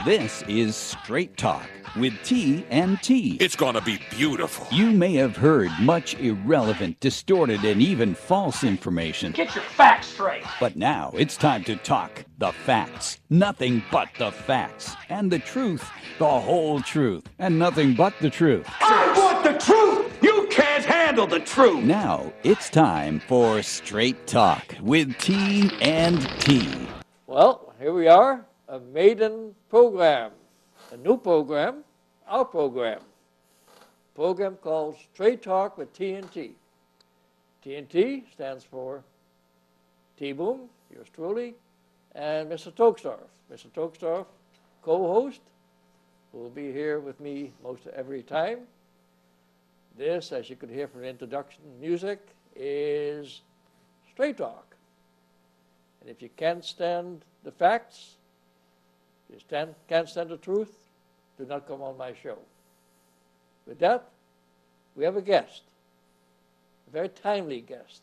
This is Straight Talk with T&T. It's gonna be beautiful. You may have heard much irrelevant, distorted, and even false information. Get your facts straight. But now it's time to talk the facts. Nothing but the facts. And the truth, the whole truth, and nothing but the truth. I want the truth. You can't handle the truth. Now it's time for Straight Talk with T&T. Well, here we are, a maiden program, a new program, our program called Straight Talk with T&T. T&T stands for Teeboom, yours truly, and Mr. Tolksdorf. Mr. Tolksdorf, co-host, who will be here with me most of every time. This, as you could hear from the introduction music, is Straight Talk. And if you can't stand the facts, you can't stand the truth, do not come on my show. With that, we have a guest, a very timely guest,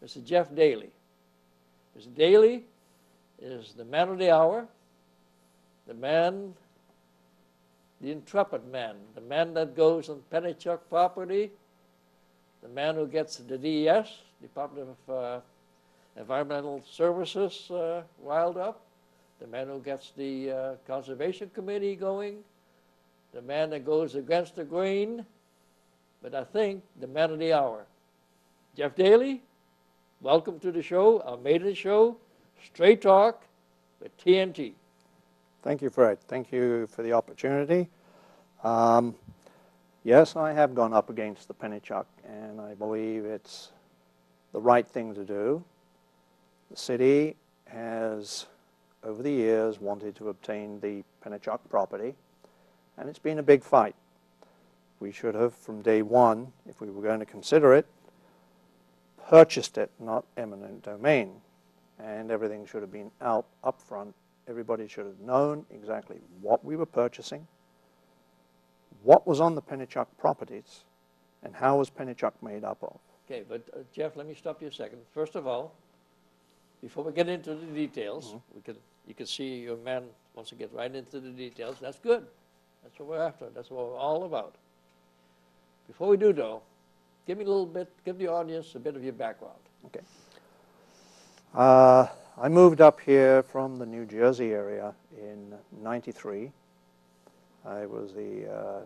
Mr. Geoff Daly. Mr. Daly is the man of the hour, the man, the intrepid man, the man that goes on Pennichuck property, the man who gets the DES, Department of Environmental Services, riled up, the man who gets the Conservation Committee going, the man that goes against the grain, but I think the man of the hour. Geoff Daly, welcome to the show, our maiden show, Straight Talk with T&T. Thank you, Fred. Thank you for the opportunity. Yes, I have gone up against the Pennichuck, and I believe it's the right thing to do. The city has, over the years, wanted to obtain the Pennichuck property, and it's been a big fight. We should have, from day one, if we were going to consider it, purchased it, not eminent domain, and everything should have been out up front. Everybody should have known exactly what we were purchasing, what was on the Pennichuck properties, and how was Pennichuck made up of. Okay, but Geoff, let me stop you a second. First of all, before we get into the details, you can see your man wants to get right into the details. That's good. That's what we're after. That's what we're all about. Before we do, though, give me a little bit, give the audience a bit of your background. Okay. I moved up here from the New Jersey area in '93. I was the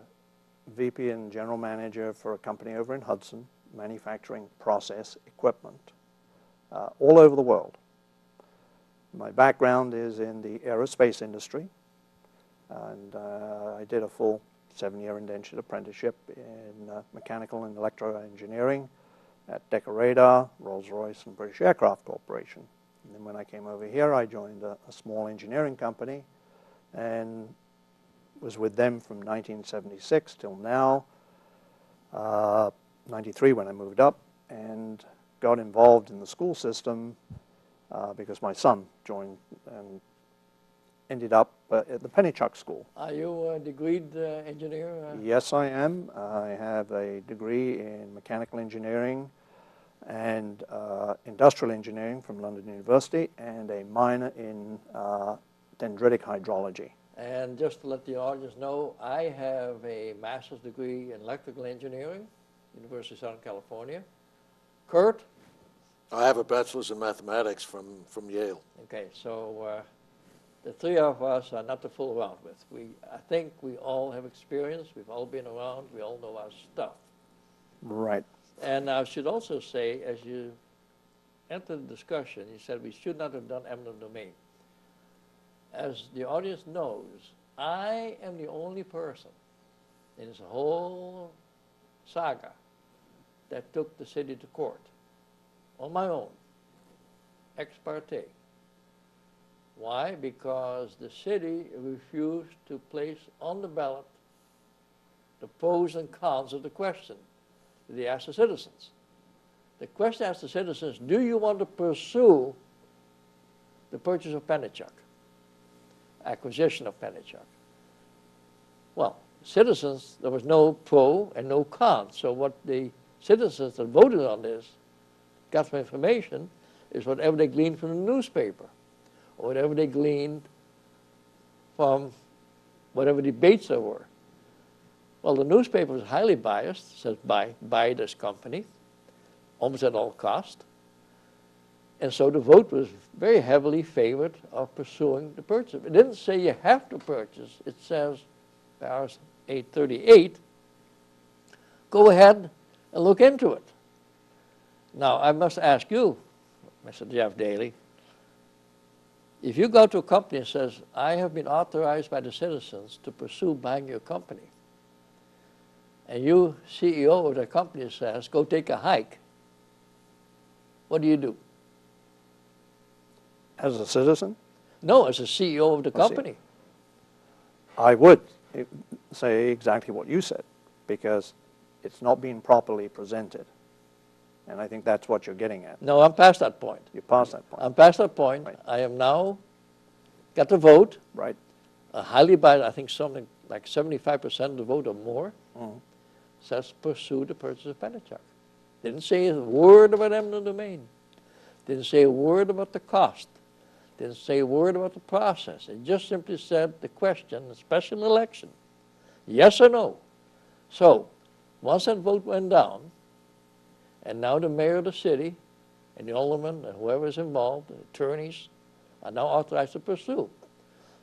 VP and general manager for a company over in Hudson, manufacturing process equipment all over the world. My background is in the aerospace industry, and I did a full 7-year indentured apprenticeship in mechanical and electro engineering at Decker Radar, Rolls-Royce, and British Aircraft Corporation. And then when I came over here, I joined a small engineering company and was with them from 1976 till now, 93 when I moved up, and got involved in the school system because my son joined and ended up at the Pennichuck School. Are you a degreed engineer? Yes, I am. I have a degree in mechanical engineering and industrial engineering from London University, and a minor in dendritic hydrology. And just to let the audience know, I have a master's degree in electrical engineering, University of Southern California. Kurt? I have a bachelor's in mathematics from Yale. Okay, so the three of us are not to fool around with. I think we all have experience, we've all been around, we all know our stuff. Right. And I should also say, as you entered the discussion, you said we should not have done eminent domain. As the audience knows, I am the only person in this whole saga that took the city to court on my own, ex parte. Why? Because the city refused to place on the ballot the pros and cons of the question that they asked the citizens. The question asked the citizens, do you want to pursue the purchase of Pennichuck, acquisition of Pennichuck? Well, citizens, there was no pro and no con. So what the citizens that voted on this got some information is whatever they gleaned from the newspaper or whatever they gleaned from whatever debates there were. Well, the newspaper was highly biased, says buy this company, almost at all cost. And so the vote was very heavily favored of pursuing the purchase. It didn't say you have to purchase. It says, paragraph 838, go ahead and look into it. Now, I must ask you, Mr. Geoff Daly, if you go to a company and says, I have been authorized by the citizens to pursue buying your company, and you, CEO of the company, says, go take a hike, what do you do? As a citizen, No, as a CEO of the company. I would say exactly what you said, because it's not being properly presented. And I think that's what you're getting at. No, I'm past that point. You're past that point. I'm past that point. Right. I am now got the vote. Right. Highly biased, I think something like 75% of the vote or more, says pursue the purchase of Pennichuck. Didn't say a word about eminent domain. Didn't say a word about the cost. Didn't say a word about the process. It just simply said the question, the special election, yes or no. So once that vote went down, and now the mayor of the city and the alderman and whoever is involved, the attorneys, are now authorized to pursue.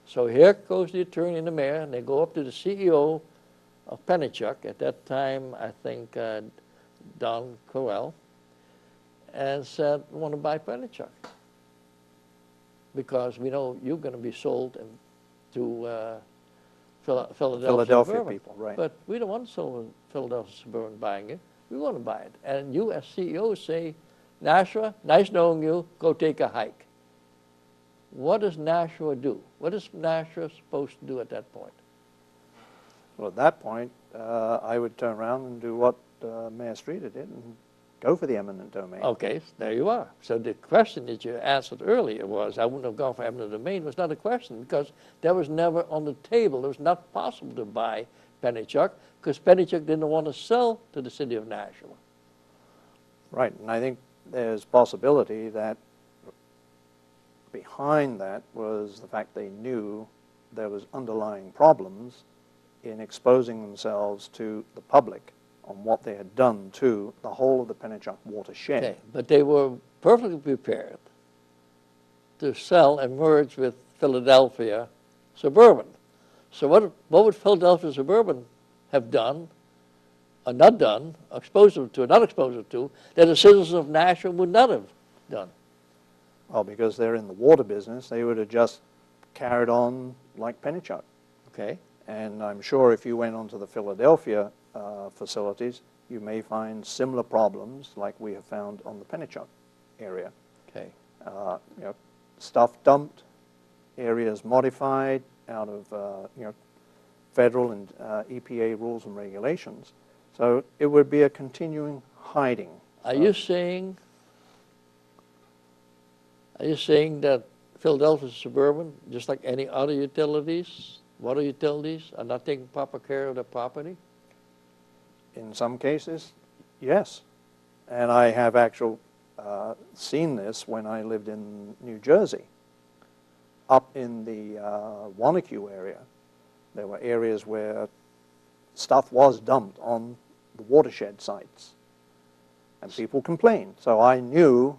So here goes the attorney and the mayor, and they go up to the CEO of Pennichuck, at that time, I think, Don Corell, and said, I want to buy Pennichuck, because we know you're going to be sold to Philadelphia Suburban. people, right. But we don't want Philadelphia Suburban buying it. We want to buy it. And you as CEO say, Nashua, nice knowing you, go take a hike. What does Nashua do? What is Nashua supposed to do at that point? Well, at that point, I would turn around and do what Mayor Streeter did and go for the eminent domain. Okay, there you are. So the question that you answered earlier was, I wouldn't have gone for eminent domain, was not a question, because that was never on the table. It was not possible to buy Pennichuck, because Pennichuck didn't want to sell to the city of Nashua. Right, and I think there's possibility that behind that was the fact they knew there was underlying problems in exposing themselves to the public on what they had done to the whole of the Pennichuck watershed. Okay, but they were perfectly prepared to sell and merge with Philadelphia Suburban. So what would Philadelphia Suburban have done, or not done, exposed them to, or not exposed them to, that the citizens of Nashua would not have done? Well, because they're in the water business, they would have just carried on like Pennichuck. Okay. And I'm sure if you went onto the Philadelphia facilities, you may find similar problems like we have found on the Pennichuck area. Okay. Stuff dumped, areas modified out of federal and EPA rules and regulations. So it would be a continuing hiding. Are you saying that Philadelphia Suburban, just like any other utilities, water utilities, are not taking proper care of their property? In some cases, yes. And I have actually seen this when I lived in New Jersey. Up in the Wanacue area, there were areas where stuff was dumped on the watershed sites. And people complained. So I knew,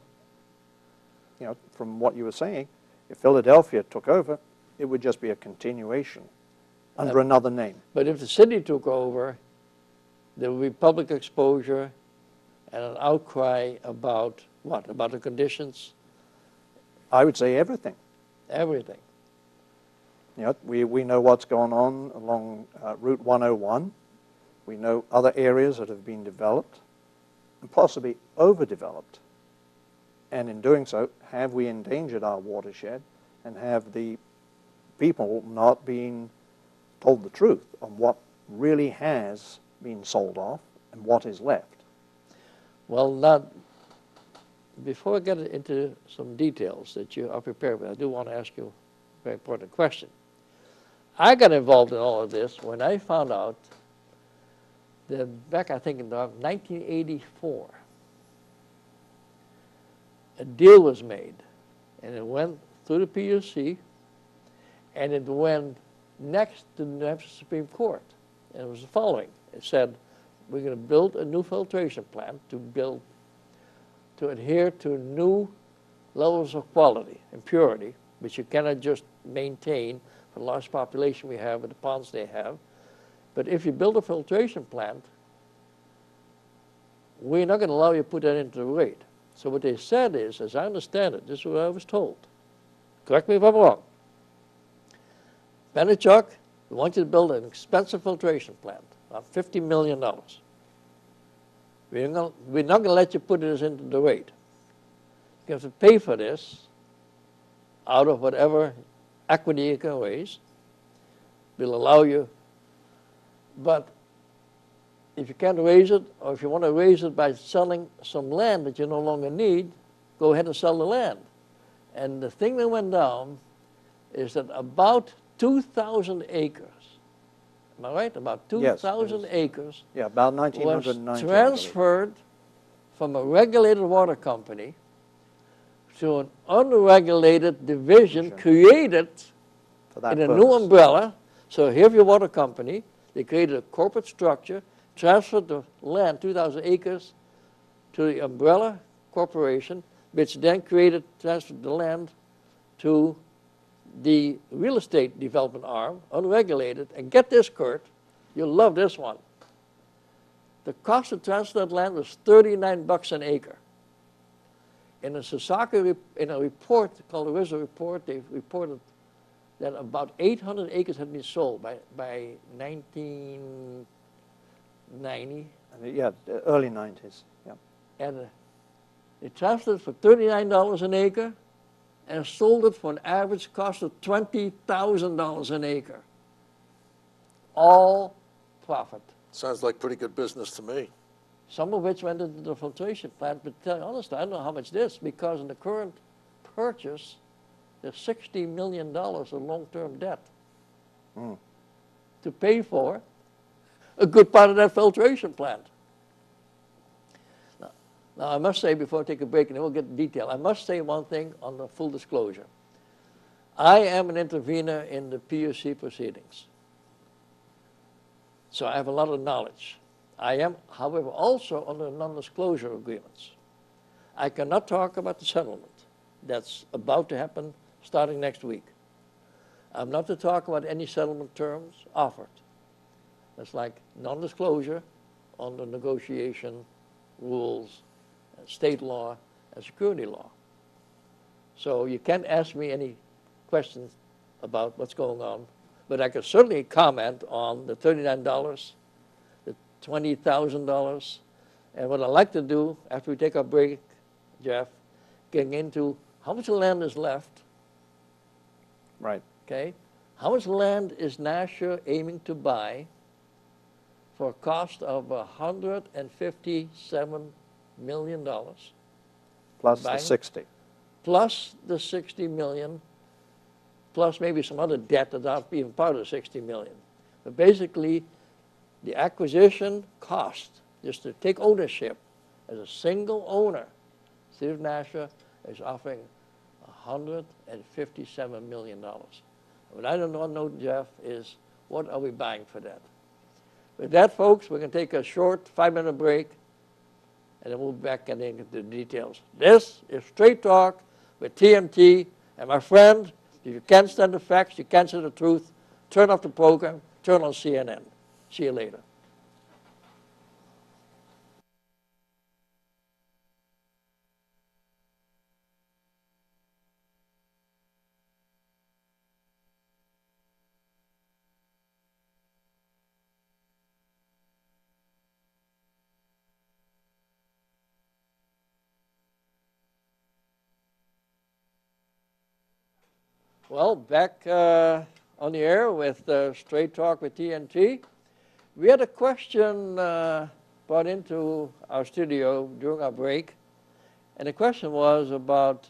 from what you were saying, if Philadelphia took over, it would just be a continuation under another name. But if the city took over, there would be public exposure and an outcry about what? About the conditions? I would say everything. Everything. We know what's going on along Route 101. We know other areas that have been developed and possibly overdeveloped. And in doing so, have we endangered our watershed, and have the people not been told the truth on what really has been sold off and what is left? Well, now, before I get into some details that you are prepared with, I do want to ask you a very important question. I got involved in all of this when I found out that back, I think, in 1984, a deal was made, and it went through the PUC, and it went next to the New Hampshire Supreme Court. And it was the following. It said, we're going to build a new filtration plant to adhere to new levels of quality and purity, which you cannot just maintain for the large population we have and the ponds they have. But if you build a filtration plant, we're not going to allow you to put that into the rate. So what they said is, as I understand it, this is what I was told. Correct me if I'm wrong. Pennichuck, we want you to build an expensive filtration plant, about $50 million. We're not going to let you put this into the rate. You have to pay for this out of whatever equity you can raise. We'll allow you, but if you can't raise it, or if you want to raise it by selling some land that you no longer need, go ahead and sell the land. And the thing that went down is that about 2,000 acres, am I right? About 2,000 yes, acres yeah, about was 1990. transferred from a regulated water company to an unregulated division created for that in a purpose. new umbrella. So here's your water company. They created a corporate structure, transferred the land, 2,000 acres, to the umbrella corporation, which then transferred the land to the real estate development arm, unregulated. And get this, Kurt, you'll love this one. The cost to transfer that land was $39 an acre. In a Sasaka, in a report called the Rizzo Report, they reported that about 800 acres had been sold by 1990. Yeah, the early 90s. Yeah. And they transferred it for $39 an acre and sold it for an average cost of $20,000 an acre. All profit. Sounds like pretty good business to me. Some of which went into the filtration plant, but to tell you honestly, I don't know how much this, because in the current purchase, there's $60 million of long-term debt to pay for a good part of that filtration plant. Now, I must say, before I take a break, and then we'll get the detail, I must say one thing on the full disclosure. I am an intervener in the PUC proceedings, so I have a lot of knowledge. I am, however, also under non-disclosure agreements. I cannot talk about the settlement that's about to happen starting next week. I'm not to talk about any settlement terms offered. That's like non-disclosure under negotiation rules, state law, and security law. So you can't ask me any questions about what's going on, but I can certainly comment on the $39, the $20,000, and what I'd like to do after we take our break, Geoff, getting into how much land is left. Right. Okay. How much land is Nashua aiming to buy for a cost of $157 million? Plus the 60. Plus the 60 million, plus maybe some other debt that's not even part of the 60 million. But basically, the acquisition cost, just to take ownership as a single owner, City of Nashua is offering $157 million. What I don't know, Geoff, is what are we buying for that? With that, folks, we're going to take a short 5-minute break, and then we'll be back and into the details. This is Straight Talk with TNT, and my friend, if you can't stand the facts, you can't stand the truth, turn off the program, turn on CNN. See you later. Well, back on the air with Straight Talk with TNT. We had a question brought into our studio during our break, and the question was about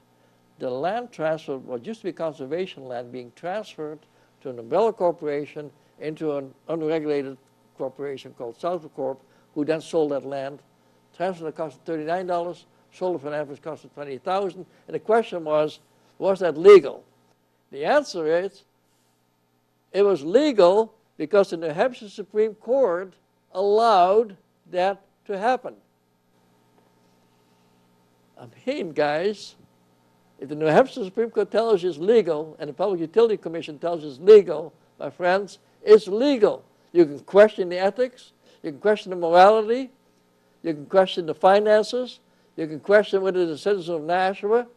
the land transfer, what used to be conservation land, being transferred to an umbrella corporation into an unregulated corporation called South Corp, who then sold that land, transferred the cost of $39, sold it for an average cost of $20,000, and the question was that legal? The answer is, It was legal because the New Hampshire Supreme Court allowed that to happen. I mean, guys, if the New Hampshire Supreme Court tells you it's legal and the Public Utility Commission tells you it's legal, my friends, it's legal. You can question the ethics, you can question the morality, you can question the finances, you can question whether the citizens of Nashua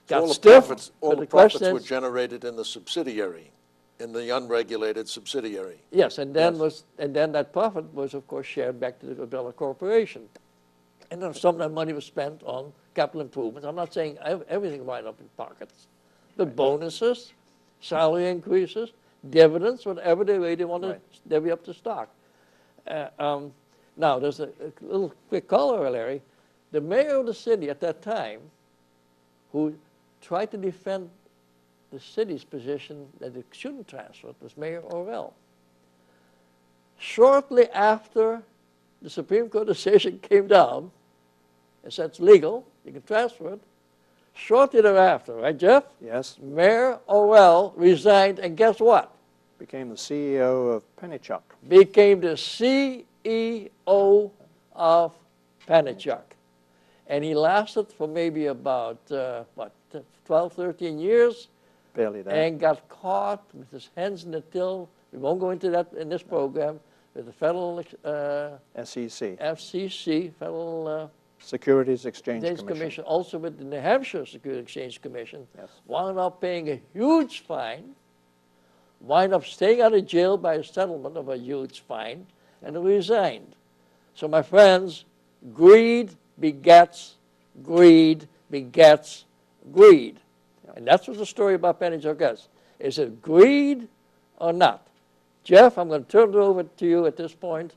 got stiff. All the profits were generated in the subsidiary, in the unregulated subsidiary. Yes, and then that profit was, of course, shared back to the Bella Corporation. And then some of that money was spent on capital improvements. I'm not saying everything right up in pockets, but bonuses, salary increases, dividends, whatever they want to divvy up the stock. Now, there's a little quick corollary. The mayor of the city at that time, who tried to defend the city's position that it shouldn't transfer, it was Mayor Orwell. Shortly after the Supreme Court decision came down and said it's legal, you can transfer it, shortly thereafter, right, Jeff? Yes. Mayor Orwell resigned, and guess what? Became the CEO of Pennichuck. Became the CEO of Pennichuck. And he lasted for maybe about, 12, 13 years. Barely that. And got caught with his hands in the till. We won't go into that in this program. With the federal SEC. FCC, Federal Securities Exchange Commission. Commission. Also with the New Hampshire Securities Exchange Commission. Yes. Wound up paying a huge fine. Wound up staying out of jail by a settlement of a huge fine. And resigned. So my friends, greed begets greed begets greed. And that's what the story about Pennichuck is. Is it greed or not? Jeff, I'm going to turn it over to you at this point.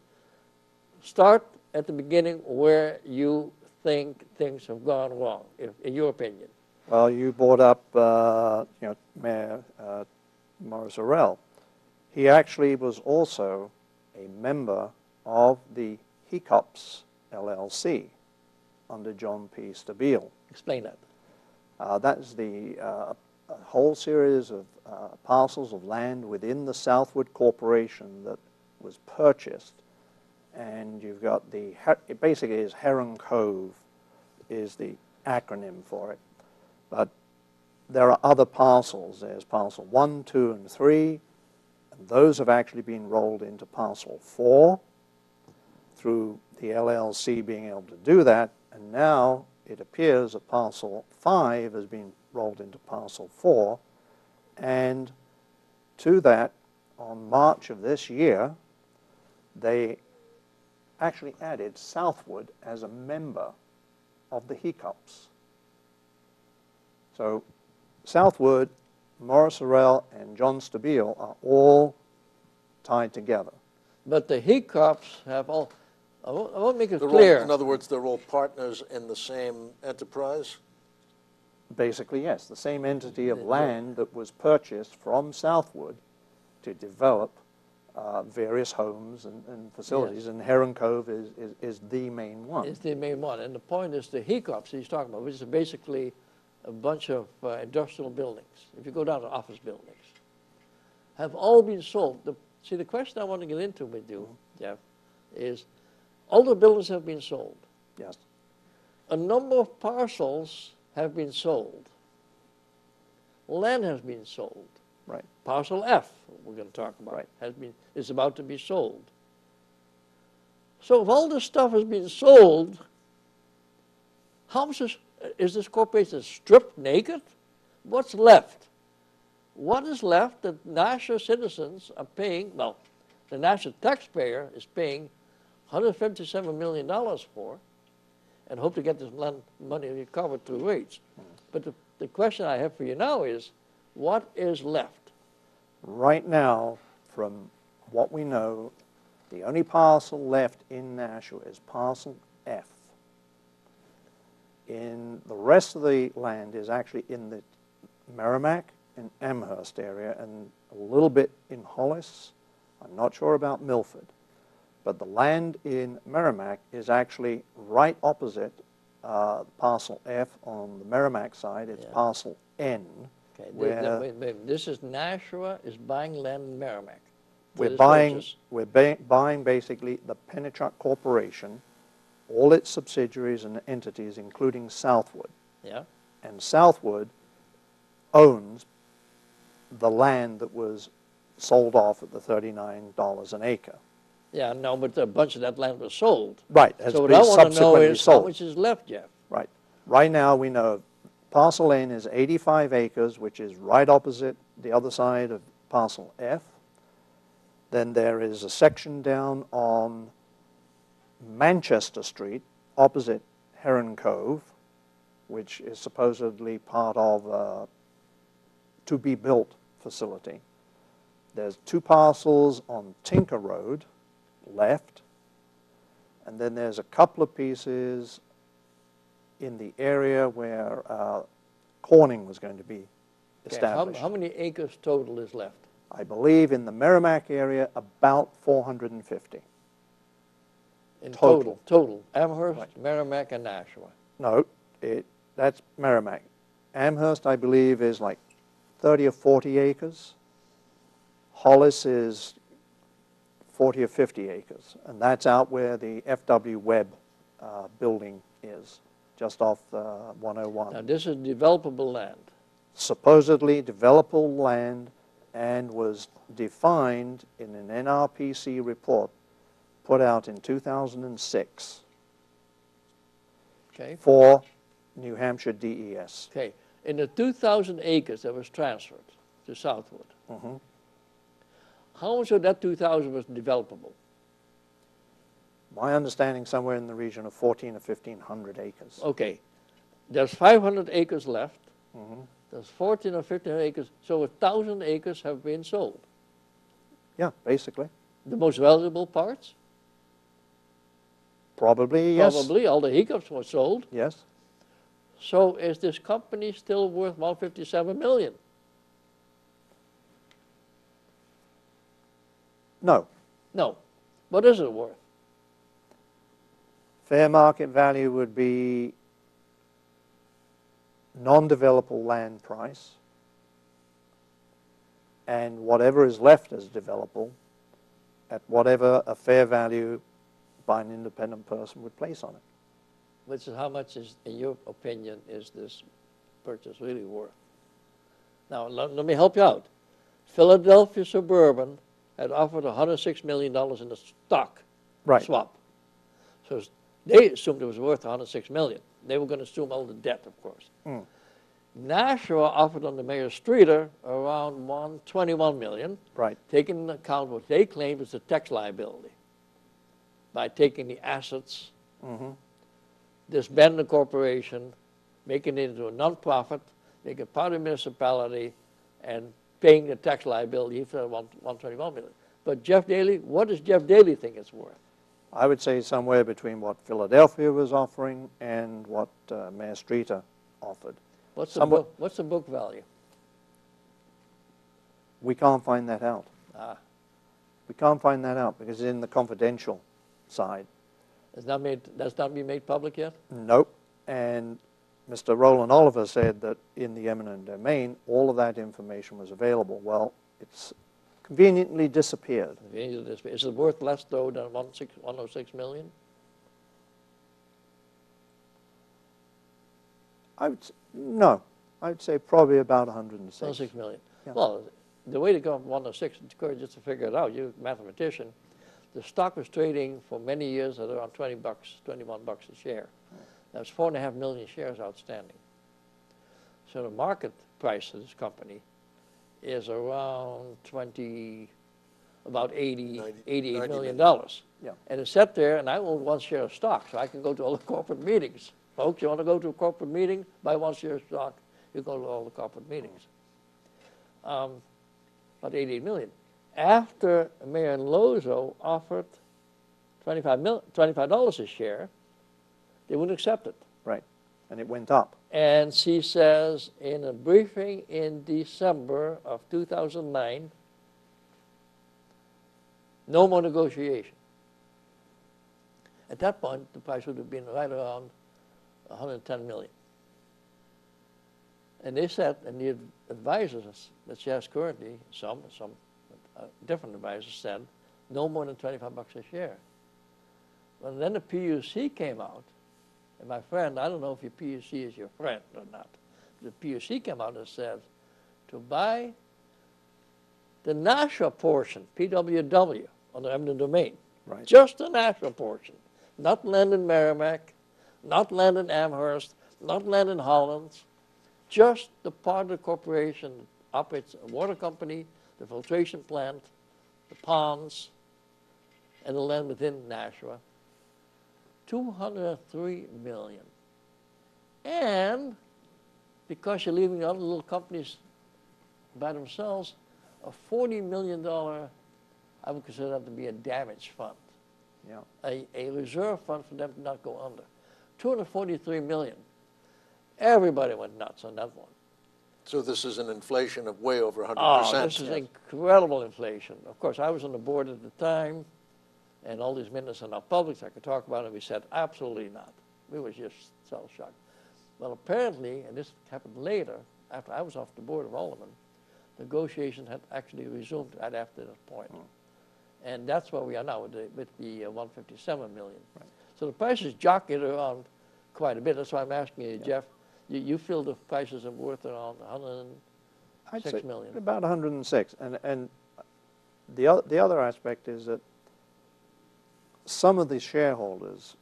Start at the beginning where you think things have gone wrong, in your opinion. Well, you brought up, Mayor Morris Orwell. He actually was also a member of the HECOPS LLC under John P. Stabile. Explain that. That is the whole series of parcels of land within the Southwood Corporation that was purchased. And you've got it basically is Heron Cove is the acronym for it. But there are other parcels. There's parcel 1, 2, and 3. And those have actually been rolled into parcel 4 through the LLC being able to do that. And now it appears that parcel 5 has been rolled into parcel 4. And to that, on March of this year, they actually added Southwood as a member of the HECOPS. So Southwood, Morris Orwell, and John Stabile are all tied together. But the HECOPS have all, I won't make it clear. In other words, they're all partners in the same enterprise? Basically, yes. The same entity of land that was purchased from Southwood to develop various homes and facilities. Yes. And Heron Cove is the main one. It's the main one. And the point is the HECOPS he's talking about, which is basically a bunch of industrial buildings. If you go down to office buildings, have all been sold. See, the question I want to get into with you, Jeff, is all the buildings have been sold. Yes. A number of parcels have been sold. Land has been sold. Right. Parcel F, we're going to talk about, right. is about to be sold. So if all this stuff has been sold, how much is this corporation stripped naked? What's left? What is left that Nashua citizens are paying, well, the Nashua taxpayer is paying $157 million for, and hope to get this money recovered through rates. But the question I have for you now is, what is left? Right now, from what we know, the only parcel left in Nashua is parcel F. In the rest of the land is actually in the Merrimack and Amherst area and a little bit in Hollis. I'm not sure about Milford. But the land in Merrimack is actually right opposite parcel F on the Merrimack side. It's parcel N. Okay, where wait, this is Nashua is buying land in Merrimack. for we're this buying, purchase. buying basically the Pennichuck Corporation, all its subsidiaries and entities, including Southwood. Yeah, And Southwood owns the land that was sold off at the $39 an acre. yeah, no, but a bunch of that land was sold. Right, has So what been I want to know subsequently is how sold. much is left, Jeff? Right. Right now, we know parcel N is 85 acres, which is right opposite the other side of parcel F. Then there is a section down on Manchester Street, opposite Heron Cove, which is supposedly part of a to-be-built facility. There's 2 parcels on Tinker Road, left, and then there's a couple of pieces in the area where Corning was going to be Okay, established. how many acres total is left? I believe in the Merrimack area, about 450. In Total. total. Amherst, Right. Merrimack, and Nashua. No, that's Merrimack. Amherst, I believe, is like 30 or 40 acres. Hollis is 40 or 50 acres, and that's out where the F.W. Webb building is, just off 101. Now, this is developable land. Supposedly developable land, and was defined in an NRPC report put out in 2006 Okay. for New Hampshire DES. Okay. In the 2,000 acres that was transferred to Southwood, how much of that 2,000 was developable? My understanding, somewhere in the region of 1,400 or 1,500 acres. Okay. There's 500 acres left. There's 14 or 15 acres. So 1,000 acres have been sold. Yeah, basically. The most valuable parts? Probably, yes. Probably. All the hiccups were sold. Yes. So is this company still worth $157 million? No. No. What is it worth? Fair market value would be non-developable land price, and whatever is left as developable at whatever a fair value by an independent person would place on it. Which is how much is, in your opinion, is this purchase really worth? Now, let me help you out. Philadelphia Suburban had offered $106 million in the stock Right. swap. So they assumed it was worth $106 million. They were going to assume all the debt, of course. Nashua offered on the Mayor Streeter around $121 million, Right. taking into account what they claimed was the tax liability by taking the assets, disbanding the corporation, making it into a nonprofit, making it part of the municipality, and paying the tax liability for $121 million. But Geoff Daly, what does Geoff Daly think it's worth? I would say somewhere between what Philadelphia was offering and what Mayor Streeter offered. What's the book value? We can't find that out. Ah, We can't find that out because it's in the confidential side. that's not been made public yet? Nope. And Mr. Roland Oliver said that in the eminent domain, all of that information was available. Well, it's conveniently disappeared. Is it worth less, though, than $106 million? No, I would say probably about 106. $106 million. Yeah. Well, the way to go from 106, just to figure it out, you're a mathematician, the stock was trading for many years at around $20, $21 a share. That's 4.5 million shares outstanding. So the market price of this company is around about $88 million. Yeah. And it's sat there, and I own 1 share of stock, so I can go to all the corporate meetings. Folks, you want to go to a corporate meeting, buy 1 share of stock, you go to all the corporate meetings. About $88 million. After Mayor Lozo offered $25 a share, they wouldn't accept it. Right. And it went up. And she says in a briefing in December of 2009, no more negotiation. At that point, the price would have been right around $110 million. And they said, and the advisors that she has currently, some different advisors said, no more than 25 bucks a share. Well, then the PUC came out, and my friend, I don't know if your PUC is your friend or not, the PUC came out and said, to buy the Nashua portion, PWW, on the eminent domain, Right. just the Nashua portion, not land in Merrimack, not land in Amherst, not land in Holland, just the part of the corporation that operates a water company, the filtration plant, the ponds, and the land within Nashua, $203 million. And because you're leaving the other little companies by themselves, a $40 million, I would consider that to be a damage fund, Yeah. a reserve fund for them to not go under. $243 million. Everybody went nuts on that one. So this is an inflation of way over 100%. Oh, this is incredible inflation. Of course, I was on the board at the time, and all these minutes are now public, so I could talk about it, and we said, absolutely not. We were just shell-shocked. Well, apparently, and this happened later, after I was off the board of Alderman, negotiations had actually resumed right after that point. And that's where we are now with the 157 million. Right. So the prices jockeyed around quite a bit. That's why I'm asking you, Jeff, you feel the prices are worth around I'd 106 say million. about 106. And the other aspect is that some of the shareholders,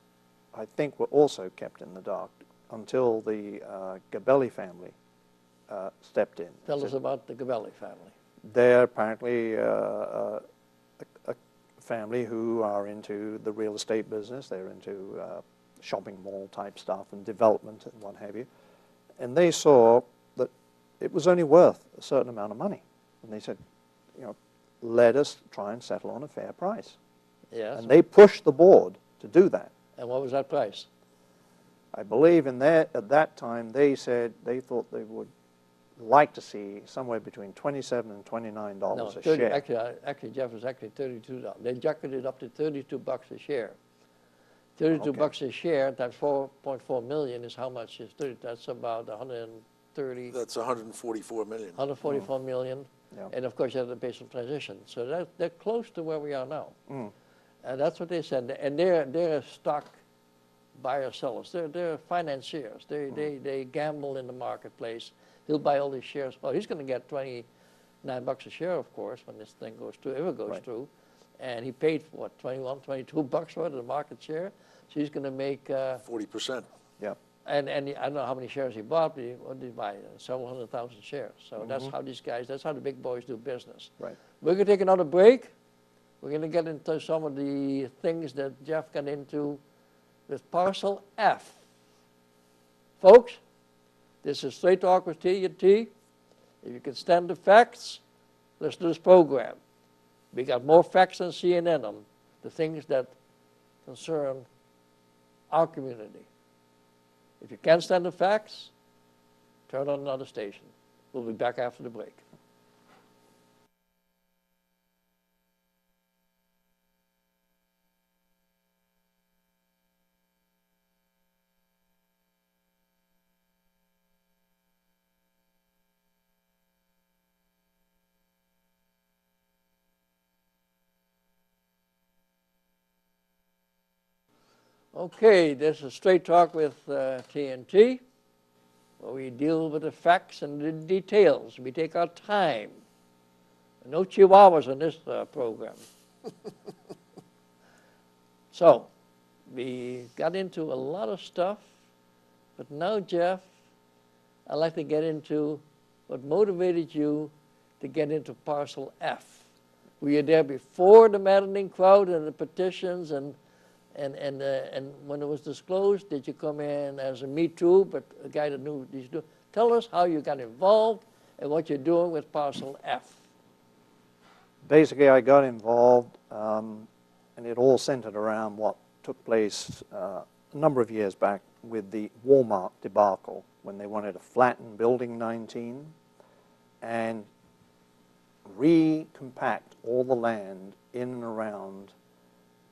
I think, were also kept in the dark until the Gabelli family stepped in. Tell us about the Gabelli family. They're apparently a family who are into the real estate business. They're into shopping mall type stuff and development and what have you. And they saw that it was only worth a certain amount of money. And they said, you know, let us try and settle on a fair price. Yes. And they pushed the board to do that. And what was that price? I believe at that time they said they thought they would like to see somewhere between $27 and $29 a share. Actually, Jeff, was actually $32. They jacketed it up to 32 bucks a share. 32 bucks a share times 4.4 million is how much is 30? That's about 130. That's 144 million. 144 million. Yeah. And of course, you have to pay some transition. So they're close to where we are now. And that's what they said. And they're stock buyer sellers. They're financiers. They gamble in the marketplace. He'll buy all these shares. Well, he's going to get 29 bucks a share, of course, when this thing goes through, if it goes through. And he paid, what, 21, 22 bucks for it, the market share. So he's going to make 40%. Yeah. And I don't know how many shares he bought, but what did he buy? Several 100,000 shares. So that's how these guys, that's how the big boys do business. Right. We're going to take another break. We're going to get into some of the things that Jeff got into with Parcel F. Folks, this is Straight Talk with T&T. If you can stand the facts, let's do this program. We got more facts than CNN on the things that concern our community. If you can't stand the facts, turn on another station. We'll be back after the break. Okay, this is Straight Talk with TNT, where we deal with the facts and the details. We take our time. No chihuahuas in this program. So, we got into a lot of stuff, but now, Jeff, I'd like to get into what motivated you to get into Parcel F. Were you there before the maddening crowd and the petitions and when it was disclosed, did you come in as a Me Too, but a guy that knew these do? Tell us how you got involved and what you're doing with Parcel F. Basically, I got involved, and it all centered around what took place a number of years back with the Walmart debacle, when they wanted to flatten Building 19 and recompact all the land in and around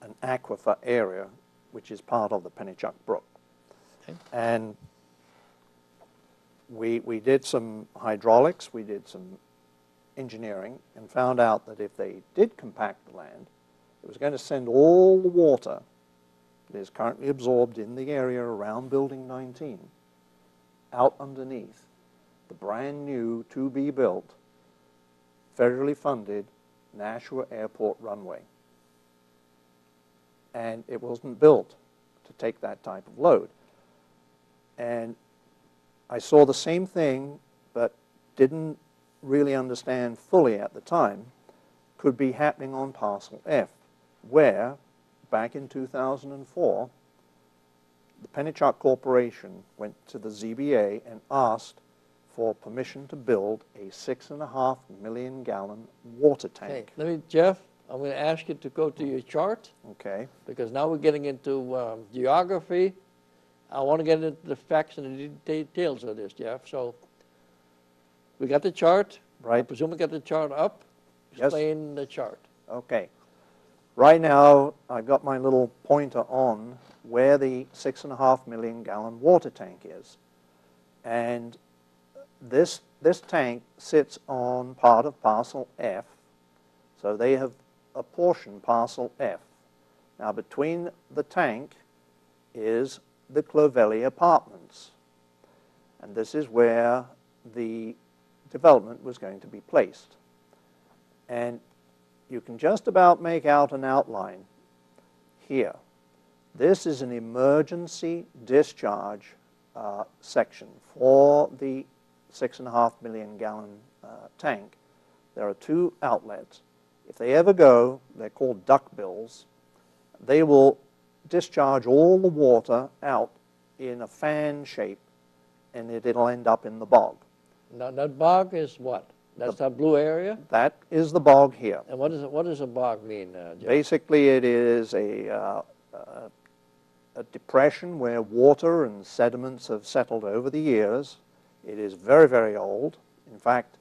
an aquifer area, which is part of the Pennichuck Brook. Okay. And we did some hydraulics, we did some engineering, and found out that if they did compact the land, it was going to send all the water that is currently absorbed in the area around Building 19 out underneath the brand new to-be-built, federally funded Nashua Airport runway. And it wasn't built to take that type of load. And I saw the same thing, but didn't really understand fully at the time, could be happening on Parcel F, where, back in 2004, the Pennichuck Corporation went to the ZBA and asked for permission to build a 6.5 million gallon water tank. Okay, Jeff, I'm going to ask you to go to your chart. Okay. Because now we're getting into geography. I want to get into the facts and the details of this, Jeff. So we got the chart. Right. I presume we got the chart up. Yes. Explain the chart. Okay. Right now, I've got my little pointer on where the 6.5 million gallon water tank is. And this tank sits on part of Parcel F. So they have apportioned Parcel F. Now, between the tank is the Clovelly Apartments. And this is where the development was going to be placed. And you can just about make out an outline here. This is an emergency discharge section for the 6.5 million gallon tank. There are two outlets. If they ever go, they're called duckbills, they will discharge all the water out in a fan shape, and it'll end up in the bog. Now, that bog is what? That's that blue area? That is the bog here. And what does a bog mean, Jeff? Basically, it is a depression where water and sediments have settled over the years. It is very, very old. In fact,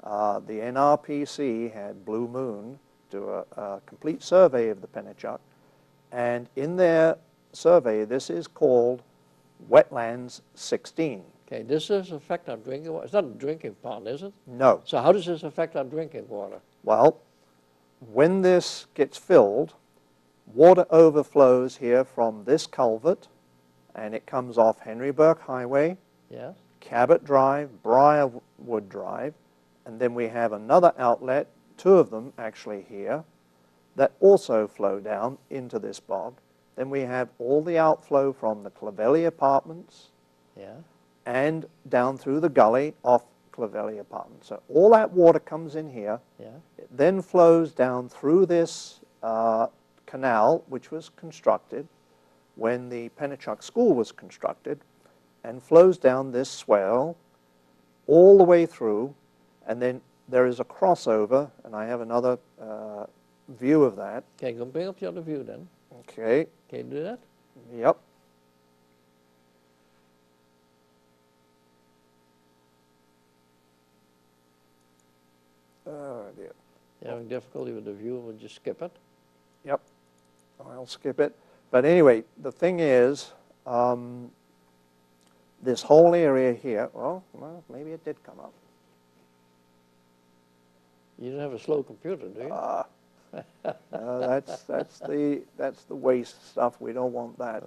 the NRPC had Blue Moon do a complete survey of the Pennichuck, and in their survey, this is called Wetlands 16. Okay, this does affect our drinking water. It's not a drinking pond, is it? No. So how does this affect our drinking water? Well, when this gets filled, water overflows here from this culvert, and it comes off Henry Burke Highway, Yes. Cabot Drive, Briarwood Drive, and then we have another outlet, two of them actually here, that also flow down into this bog. Then we have all the outflow from the Clovelly Apartments, Yeah. and down through the gully off Clovelly Apartments. So all that water comes in here. Yeah. It then flows down through this canal, which was constructed when the Pennichuck School was constructed, and flows down this swale all the way through, and then there is a crossover, and I have another view of that. Okay, go bring up the other view then. Okay, Can you do that? yep. Oh dear. You're having difficulty with the view, we'll just skip it. Yep, I'll skip it. But anyway, the thing is, this whole area here, well, maybe it did come up. You don't have a slow computer, do you? No, that's the waste stuff. We don't want that.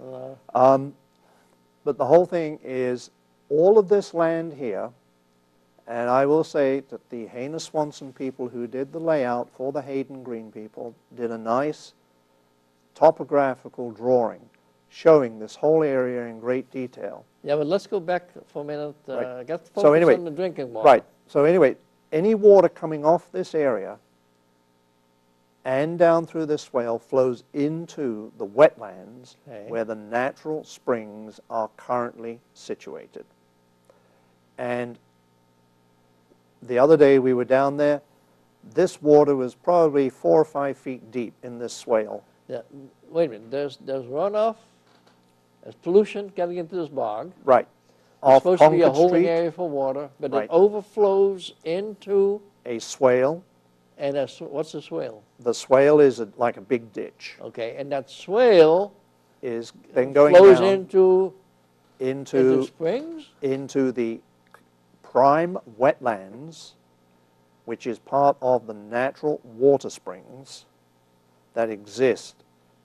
But the whole thing is, all of this land here, and I will say that the Hayner Swanson people who did the layout for the Hayden Green people did a nice topographical drawing showing this whole area in great detail. Yeah, but let's go back for a minute. Right. Get focused So anyway, on the drinking water. Right. So anyway, any water coming off this area and down through this swale flows into the wetlands where the natural springs are currently situated. And the other day we were down there, this water was probably 4 or 5 feet deep in this swale. Yeah. Wait a minute, there's runoff, there's pollution getting into this bog. Right. It's Off supposed to be a Concord holding Street, area for water, but Right. it overflows into, a swale. and what's the swale? The swale is like a big ditch. Okay, and that swale Is then going flows down into into springs? into the prime wetlands, which is part of the natural water springs that exist.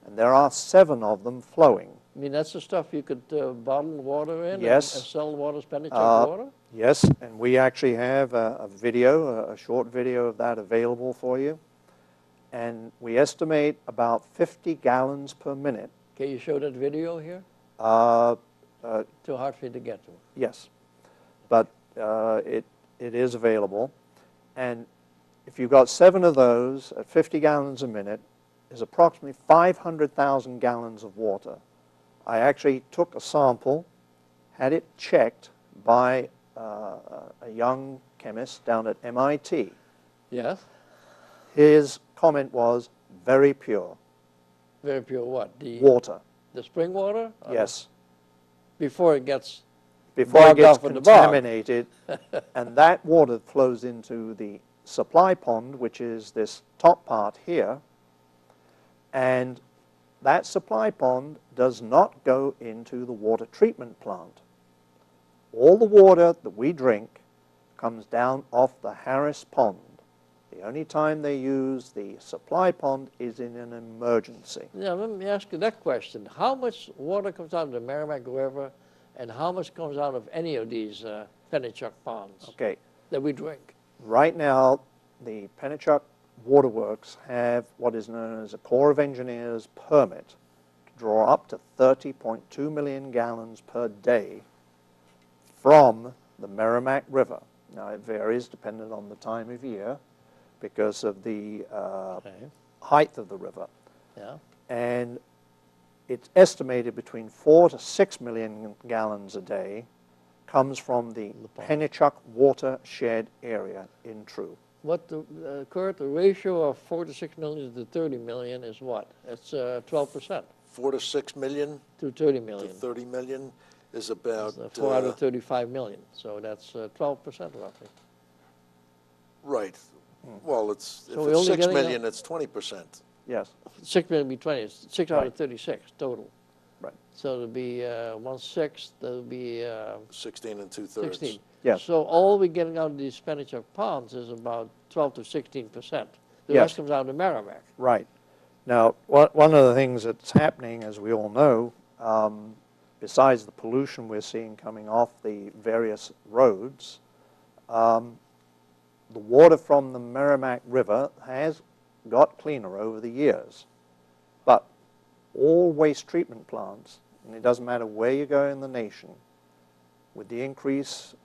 And there are 7 of them flowing. I mean, that's the stuff you could bottle water in Yes. and sell water as Pennichuck water? Yes, and we actually have a video, a short video of that available for you. And we estimate about 50 gallons per minute. Can you show that video here? Too hard for you to get to. Yes, but it is available. And if you've got 7 of those at 50 gallons a minute, is approximately 500,000 gallons of water. I actually took a sample, had it checked by a young chemist down at MIT. Yes. His comment was very pure. Very pure what? Water. The spring water? Yes. Before it gets Before it bogged gets off in the bog. contaminated, and that water flows into the supply pond, which is this top part here, and that supply pond does not go into the water treatment plant. All the water that we drink comes down off the Harris Pond. The only time they use the supply pond is in an emergency. Yeah, let me ask you that question. How much water comes out of the Merrimack River and how much comes out of any of these Pennichuck ponds Okay, that we drink? right now the Pennichuck Waterworks have what is known as a Corps of Engineers permit to draw up to 30.2 million gallons per day from the Merrimack River. Now it varies depending on the time of year because of the height of the river. Yeah. And it's estimated between 4 to 6 million gallons a day comes from the Pennichuck watershed area in True. What Kurt, the ratio of 4 to 6 million to 30 million is what? It's 12%. 4 to 6 million to 30 to million. 30 million is about... 4 out of 35 million, so that's 12% roughly. right. Well, it's, So if we're it's only 6 getting million, it's 20%. Yes, 6 million would be 20, it's 6 out Right. of 36 total. right. So it'll be 1/6, that'll be 16 and 2/3. 16. Yes. So all we're getting out of these Pennichuck ponds is about 12 to 16%. The Yes. rest comes out of the Merrimack. Right. Now, one of the things that's happening, as we all know, besides the pollution we're seeing coming off the various roads, the water from the Merrimack River has got cleaner over the years. But all waste treatment plants, and it doesn't matter where you go in the nation, with the increased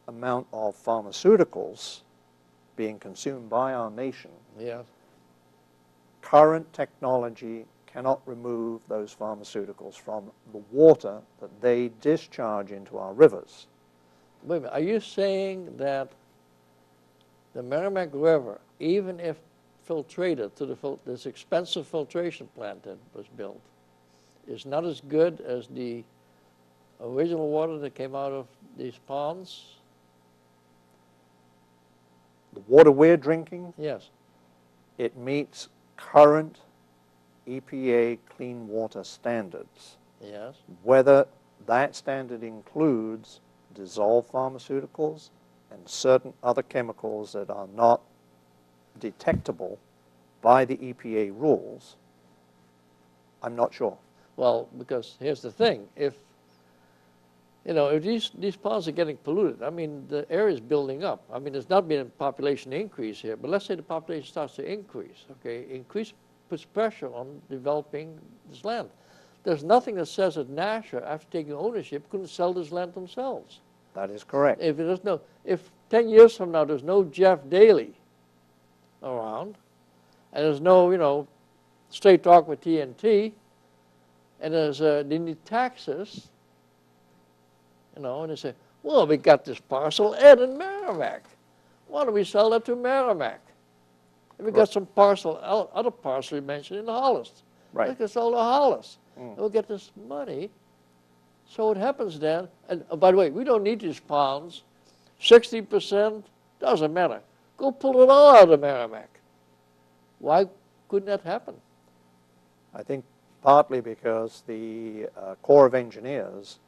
amount of pharmaceuticals being consumed by our nation, Yeah. current technology cannot remove those pharmaceuticals from the water that they discharge into our rivers. Wait a minute, are you saying that the Merrimack River, even if filtrated to this expensive filtration plant that was built, is not as good as the original water that came out of these ponds? The water we're drinking, Yes. it meets current EPA clean water standards. Yes. Whether that standard includes dissolved pharmaceuticals and certain other chemicals that are not detectable by the EPA rules, I'm not sure. Well, because here's the thing, if these ponds are getting polluted, I mean, the area is building up. I mean, there's not been a population increase here, but let's say the population starts to increase, okay? Increase puts pressure on developing this land. There's nothing that says that Nashua, after taking ownership, couldn't sell this land themselves. That is correct. If 10 years from now there's no Geoff Daly around, and there's no, straight talk with TNT, and there's they need taxes, and they say, well, we got this parcel Ed in Merrimack. Why don't we sell that to Merrimack? And we got some other parcel you mentioned in Hollis. Right. We can sell to Hollis. And we'll get this money. So what happens then, and by the way, we don't need these ponds. 60%, doesn't matter. Go pull it all out of Merrimack. Why couldn't that happen? I think partly because the Corps of Engineers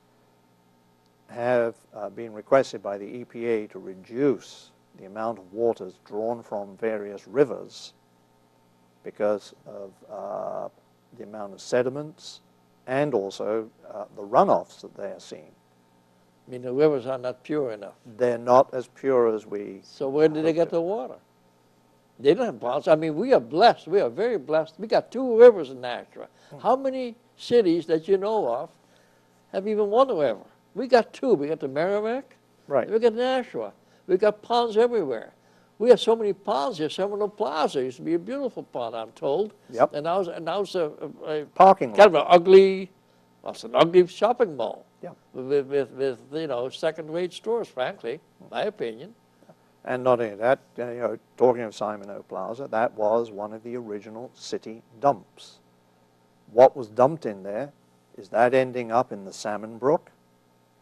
have been requested by the EPA to reduce the amount of waters drawn from various rivers because of the amount of sediments and also the runoffs that they are seeing. I mean, the rivers are not pure enough. They're not as pure as we... So where do they get the water? They don't have ponds. I mean, we are blessed. We are very blessed. We got 2 rivers in Nashua. How many cities that you know of have even one river? We got 2. We got the Merrimack. Right. We got Nashua. We got ponds everywhere. We have so many ponds here. Seminole Plaza used to be a beautiful pond, I'm told. Yep. And now it's a Parking lot. kind of an ugly, well, it's an ugly shopping mall. Yeah. With you know, second-rate stores, frankly, my opinion. And not only that, you know, talking of Seminole Plaza, that was one of the original city dumps. What was dumped in there is that ending up in the Salmon Brook,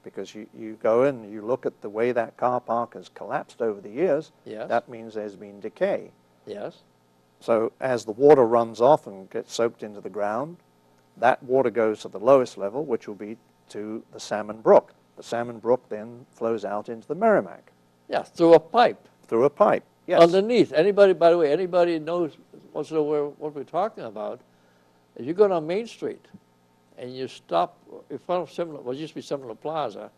because you go in and you look at the way that car park has collapsed over the years, Yes. that means there's been decay. Yes. So as the water runs off and gets soaked into the ground, that water goes to the lowest level, which will be to the Salmon Brook. The Salmon Brook then flows out into the Merrimack. Yeah, through a pipe. Through a pipe, yes. Underneath. Anybody, by the way, anybody knows wants to know what we're talking about, if you go down Main Street and you stop in front of Seminole, what used to be Seminole Plaza,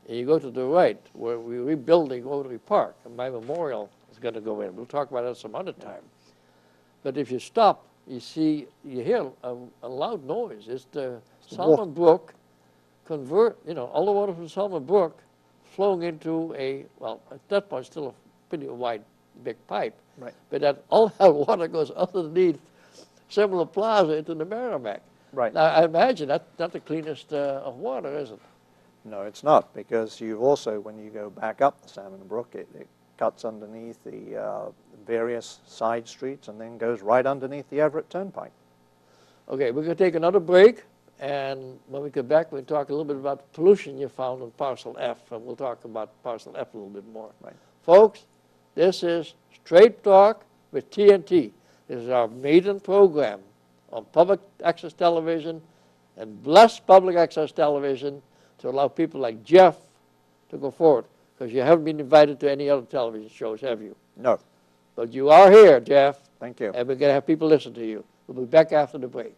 and you go to the right, where we're rebuilding Rotary Park, and my memorial is going to go in. We'll talk about that some other time. But if you stop, you hear a loud noise. It's the Salmon Brook you know, all the water from Salmon Brook flowing into well, at that point, still a pretty wide, big pipe. Right. But all that water goes underneath Seminole Plaza into the Merrimack. Right. Now, I imagine that's not the cleanest of water, is it? No, it's not, because you've also, when you go back up the Salmon Brook, it cuts underneath the various side streets and then goes right underneath the Everett Turnpike. Okay, we're going to take another break, and when we get back, we'll talk a little bit about pollution you found on Parcel F, and we'll talk about Parcel F a little bit more. Right. Folks, this is Straight Talk with TNT. This is our maiden program on public access television and blessed public access television to allow people like Geoff to go forward, because you haven't been invited to any other television shows, have you? No. But you are here, Geoff. Thank you. And we're going to have people listen to you. We'll be back after the break.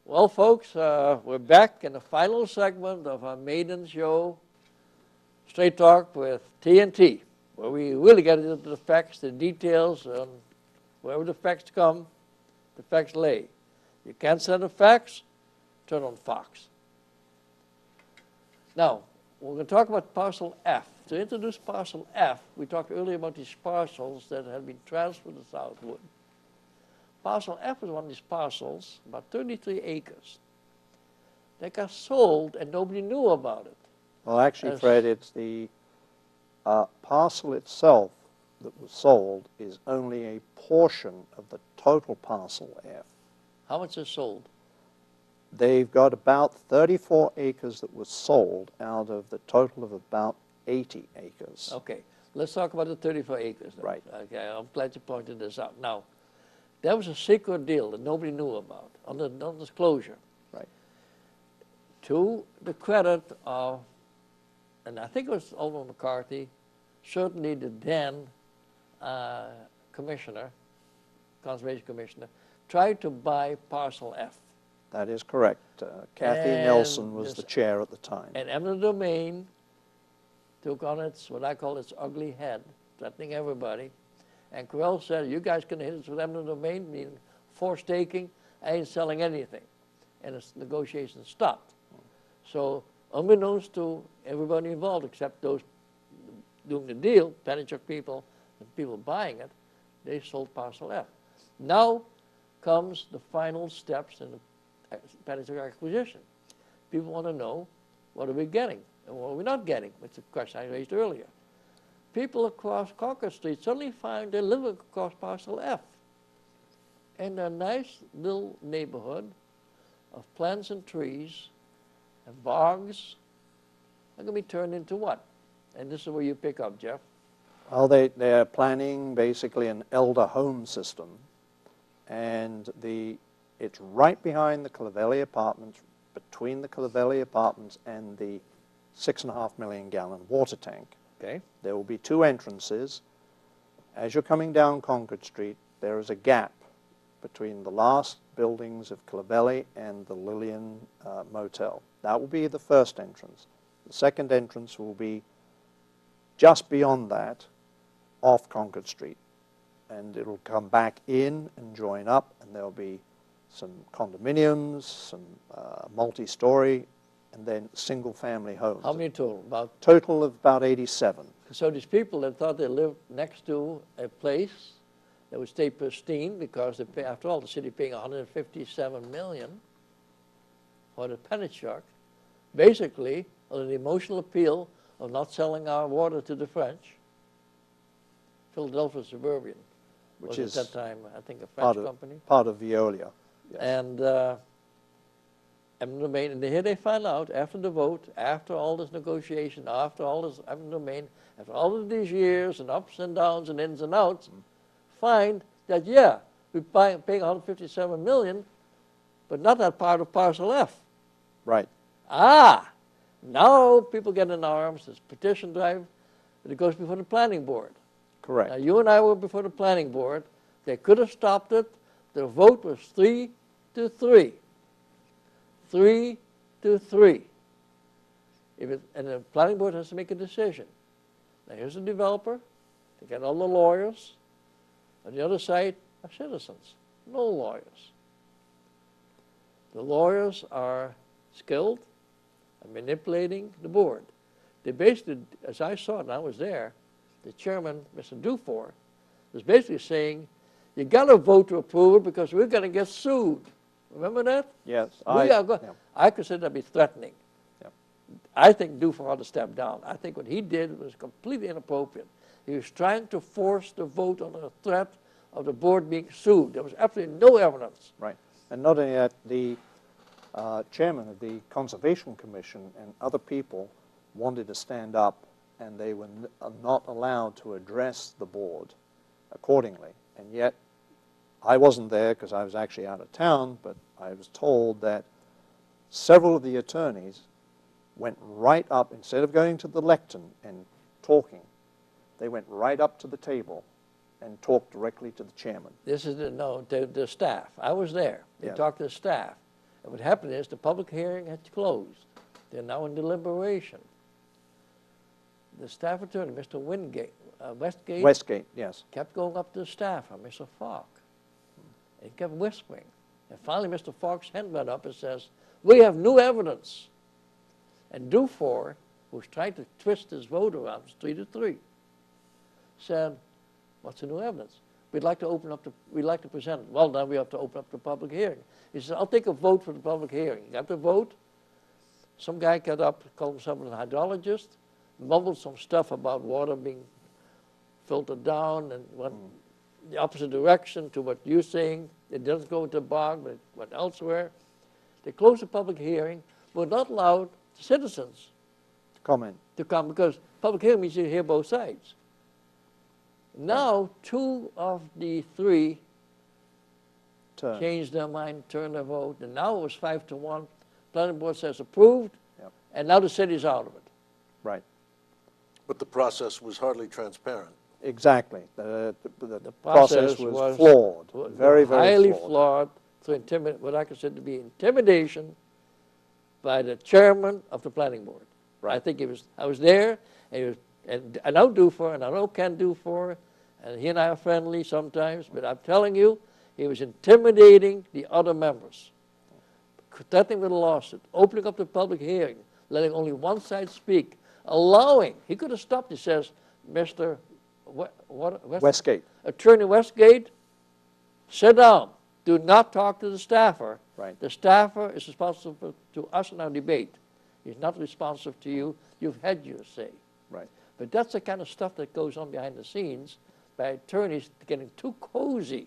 Well, folks, we're back in the final segment of our maiden show, Straight Talk with TNT, where we really get into the facts, the details, and wherever the facts come, the facts lay. You can't send the facts, turn on Fox. Now, we're going to talk about Parcel F. To introduce Parcel F, we talked earlier about these parcels that had been transferred to Southwood. Parcel F was one of these parcels, about 33 acres. They got sold and nobody knew about it. Well, actually, Fred, it's the parcel itself that was sold is only a portion of the total Parcel F. How much is sold? They've got about 34 acres that was sold out of the total of about 80 acres. Okay, let's talk about the 34 acres. Then. Right. Okay, I'm glad you pointed this out. Now, that was a secret deal that nobody knew about, under non-disclosure. Right. To the credit of, and I think it was Alderman McCarthy, certainly the then commissioner, conservation commissioner, tried to buy Parcel F. That is correct. Kathy And Nelson was the chair at the time. And eminent domain took on its, what I call its ugly head, threatening everybody. And Correll said, you guys can hit us with eminent domain, meaning forced taking, I ain't selling anything. And the negotiations stopped. So unbeknownst to everybody involved, except those doing the deal, Pennichuck people, and people buying it, they sold Parcel F. Now comes the final steps in the Pennichuck acquisition. People want to know, what are we getting and what are we not getting? It's a question I raised earlier. People across Concord Street suddenly find they're living across Parcel F. And a nice little neighborhood of plants and trees and bogs are going to be turned into what? And this is where you pick up, Geoff. Well, they're planning basically an elder home system, and it's right behind the Clavelli Apartments, between the Clavelli Apartments and the 6.5 million gallon water tank. Okay. There will be two entrances. As you're coming down Concord Street, there is a gap between the last buildings of Clavelli and the Lillian Motel. That will be the first entrance. The second entrance will be just beyond that, off Concord Street. And it'll come back in and join up, and there'll be some condominiums, some multi-story, and then single-family homes. How many total? Total of about 87. So these people that thought they lived next to a place that would stay pristine because, they pay, after all, the city paying $157 million for the Pennichuck, basically on the emotional appeal of not selling our water to the French. Philadelphia Suburban, Which was is at that time, I think, a French company. Part of Veolia. Yes. And eminent domain, and here they find out after the vote, after all this negotiation, after all this eminent domain, after all of these years and ups and downs and ins and outs, find that, yeah, we're paying $157 million, but not that part of Parcel F. Right. Ah, now people get in arms, this petition drive, but it goes before the planning board. Correct. Now, you and I were before the planning board. They could have stopped it. The vote was 3-3. 3-3. And the planning board has to make a decision. Now, here's the developer. They got all the lawyers. On the other side are citizens, no lawyers. The lawyers are skilled at manipulating the board. They basically, as I saw it, and I was there, the chairman, Mr. Dufour, was basically saying, you got to vote to approve it because we're going to get sued. Remember that? Yes. I consider that to be threatening. Yeah. I think Dufour ought to step down. I think what he did was completely inappropriate. He was trying to force the vote on the threat of the board being sued. There was absolutely no evidence. Right. And not only that, the chairman of the Conservation Commission and other people wanted to stand up, and they were not allowed to address the board accordingly. And yet, I wasn't there because I was actually out of town, but I was told that several of the attorneys went right up, instead of going to the lectern and talking, they went right up to the table and talked directly to the chairman. This is the staff. I was there. They talked to the staff. And what happened is the public hearing had closed. They're now in deliberation. The staff attorney, Mr. Westgate, yes. kept going up to the staff, Mr. Falk. He kept whispering. And finally, Mr. Falk's hand went up and says, we have new evidence. And Dufour, who was trying to twist his vote around, it was 3-3, said, what's the new evidence? We'd like to present it. Well, now we have to open up the public hearing. He said, I'll take a vote for the public hearing. He got the vote. Some guy got up, called himself an hydrologist, mumbled some stuff about water being filtered down and went the opposite direction to what you're saying. It doesn't go into the bog, but it went elsewhere. They closed the public hearing, but not allowed citizens to come because public hearing means you hear both sides. Now, 2 of the 3 changed their mind, turned their vote, and now it was 5-1. Planning board says approved, and now the city's out of it. Right. But the process was hardly transparent. Exactly. The process was flawed, very, very highly flawed. To intimidate, what I consider to be intimidation by the chairman of the planning board. Right. I think it was. I was there, and I know Dufour, and I know Ken Dufour, and he and I are friendly sometimes. But I'm telling you, he was intimidating the other members, threatening with a lawsuit, opening up the public hearing, letting only one side speak, allowing. He could have stopped. He says, Mr. Westgate. Attorney Westgate, sit down. Do not talk to the staffer. Right. The staffer is responsible to us in our debate. He's not responsive to you. You've had your say. Right. But that's the kind of stuff that goes on behind the scenes by attorneys getting too cozy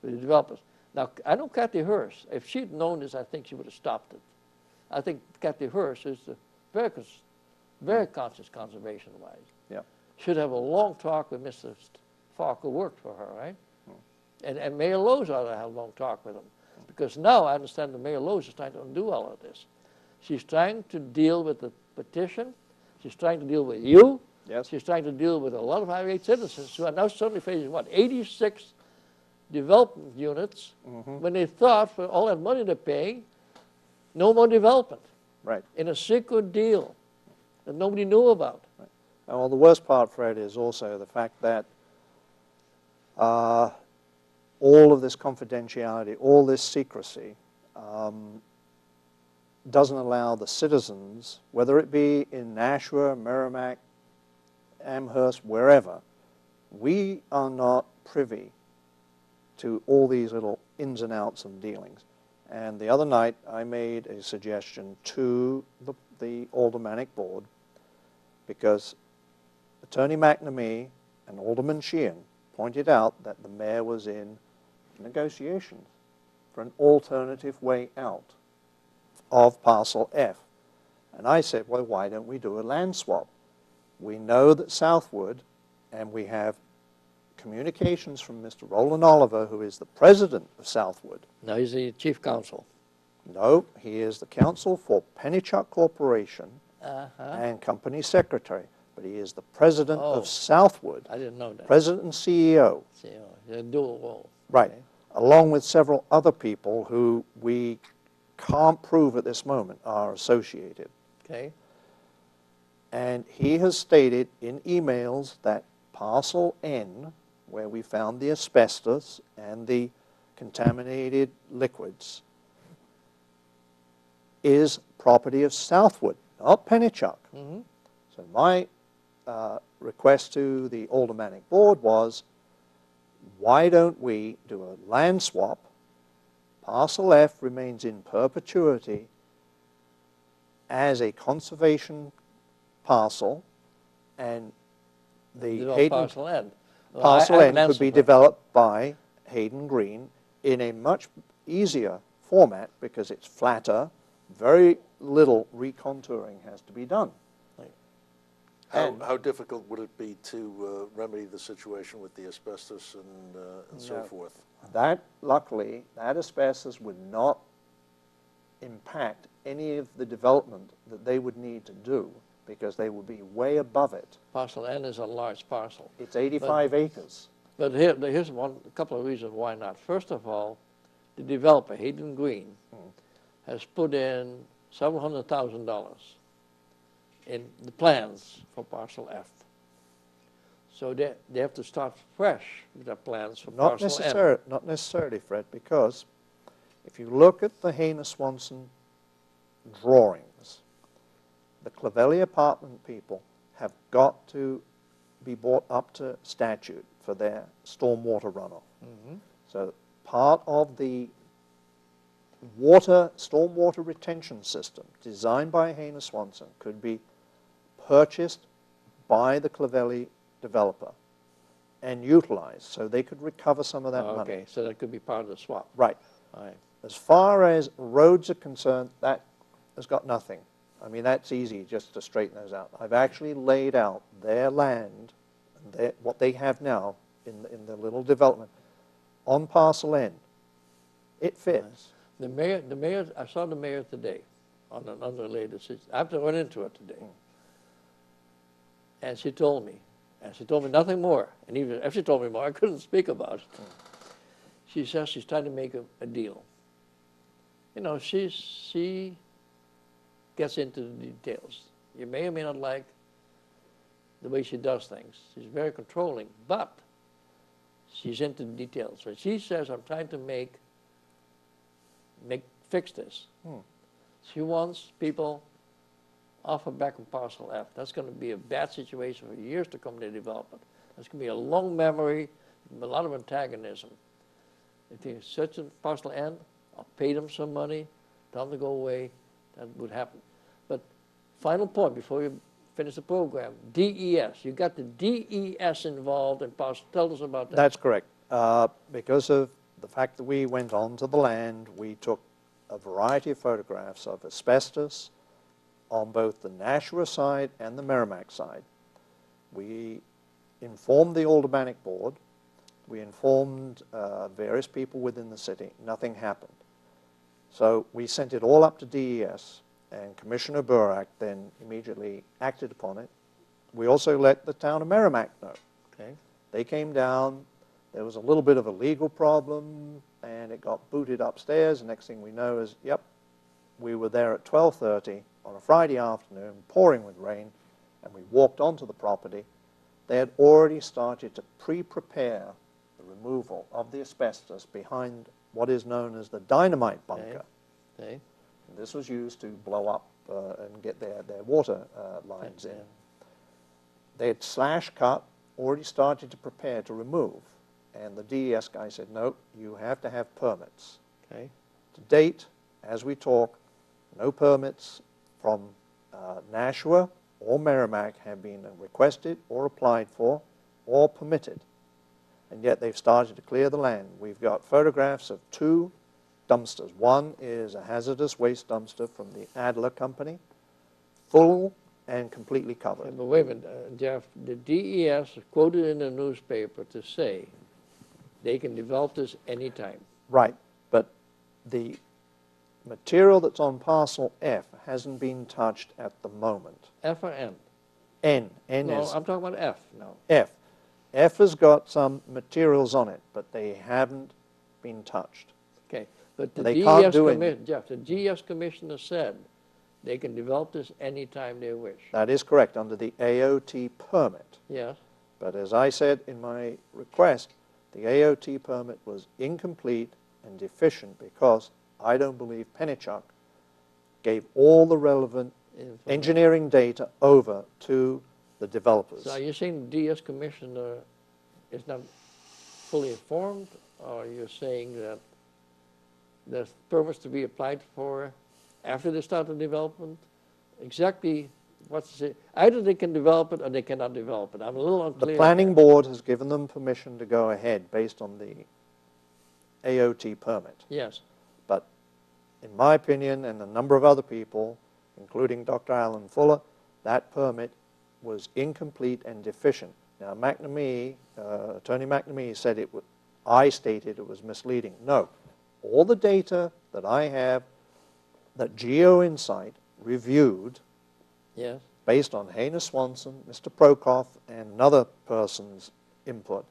with the developers. Now, I know Kathy Hurst. If she'd known this, I think she would have stopped it. I think Kathy Hurst is very conscious conservation-wise. Yeah. Should have a long talk with Mr. Falk, who worked for her, right? And Mayor Lowe's ought to have a long talk with him. Because now I understand that Mayor Lowe's is trying to undo all of this. She's trying to deal with the petition. She's trying to deal with you. Yes. She's trying to deal with a lot of irate citizens who are now suddenly facing, 86 development units when they thought for all that money they're paying, no more development. Right. In a secret deal that nobody knew about. Right. Well, the worst part, Fred, is also the fact that all of this confidentiality, all this secrecy, doesn't allow the citizens, whether it be in Nashua, Merrimack, Amherst, wherever, we are not privy to all these little ins and outs and dealings. And the other night, I made a suggestion to the Aldermanic Board, because Attorney McNamee and Alderman Sheehan pointed out that the mayor was in negotiations for an alternative way out of Parcel F. And I said, well, why don't we do a land swap? We know that Southwood, and we have communications from Mr. Roland Oliver, who is the president of Southwood. Now he's the chief counsel. No, he is the counsel for Pennichuck Corporation and company secretary, but he is the president of Southwood. I didn't know that. President and CEO. A dual role. Right, okay. Along with several other people who we can't prove at this moment are associated. Okay. And he has stated in emails that Parcel N, where we found the asbestos and the contaminated liquids, is property of Southwood, not Pennichuck. So my request to the Aldermanic Board was, why don't we do a land swap? Parcel F remains in perpetuity as a conservation parcel, and the Parcel N. Well, Parcel N could be developed by Hayden Green in a much easier format because it's flatter, very little recontouring has to be done. How difficult would it be to remedy the situation with the asbestos and so forth? That, luckily, that asbestos would not impact any of the development that they would need to do because they would be way above it. Parcel N is a large parcel. It's 85 acres. But here's a couple of reasons why not. First of all, the developer, Hayden Green, has put in several $100,000 in the plans for Parcel F. So they have to start fresh with their plans for Parcel N. Not necessarily, Fred, because if you look at the Hayner-Swanson drawings, the Clavelli apartment people have got to be brought up to statute for their stormwater runoff. So part of the stormwater retention system designed by Hayner-Swanson could be purchased by the Clavelli developer and utilized so they could recover some of that money. Okay, so that could be part of the swap. Right. All right. As far as roads are concerned, that has got nothing. I mean, that's easy just to straighten those out. I've actually laid out their land, and what they have now in the little development, on Parcel N. It fits. The mayor, I saw the mayor today on an unrelated situation. I have to run into her today. And she told me nothing more. And even if she told me more, I couldn't speak about it. She says she's trying to make a deal. You know, she gets into the details. You may or may not like the way she does things. She's very controlling, but she's into the details. So she says, I'm trying to fix this. She wants people off her back on Parcel F. That's going to be a bad situation for years to come in the development. That's going to be a long memory, a lot of antagonism. If you search in Parcel N, I'll pay them some money, tell them to go away, that would happen. But final point before you finish the program, DES. You got the DES involved in Parcel. Tell us about that. That's correct. Because of the fact that we went onto the land, we took a variety of photographs of asbestos on both the Nashua side and the Merrimack side. We informed the Aldermanic Board, we informed various people within the city, nothing happened. So we sent it all up to DES, and Commissioner Burak then immediately acted upon it. We also let the town of Merrimack know. Okay? They came down, there was a little bit of a legal problem, and it got booted upstairs. The next thing we know is, yep, we were there at 12:30 on a Friday afternoon, pouring with rain, and we walked onto the property. They had already started to pre-prepare the removal of the asbestos behind what is known as the dynamite bunker. Okay. And this was used to blow up and get their water lines in. They had slash cut, already started to prepare to remove. And the DES guy said, no, you have to have permits. Okay. To date, as we talk, no permits from Nashua or Merrimack have been requested or applied for or permitted. And yet they've started to clear the land. We've got photographs of 2 dumpsters. One is a hazardous waste dumpster from the Adler Company, full and completely covered. Okay, but wait a minute, Geoff, the DES is quoted in the newspaper to say they can develop this anytime. Right, but the material that's on parcel F hasn't been touched at the moment. F or N? N No, is I'm talking about F now. F. F has got some materials on it, but they haven't been touched. Okay, but the They can't DES do commissioner, Geoff, the DES commissioner said they can develop this anytime they wish. That is correct, under the AOT permit. Yes. But as I said in my request, the AOT permit was incomplete and deficient because I don't believe Pennichuck gave all the relevant engineering data over to the developers. So are you saying the DS commissioner is not fully informed, or you're saying that there's permits to be applied for after they start the development? Exactly what's it? Either they can develop it or they cannot develop it. I'm a little unclear. The planning board has given them permission to go ahead based on the AOT permit. Yes. But in my opinion, and a number of other people, including Dr. Alan Fuller, that permit was incomplete and deficient. Now, McNamee, Attorney McNamee said it would, I stated it was misleading. No, all the data that I have that GeoInsight reviewed, yes, based on Hayner Swanson, Mr. Prokoff, and another person's input,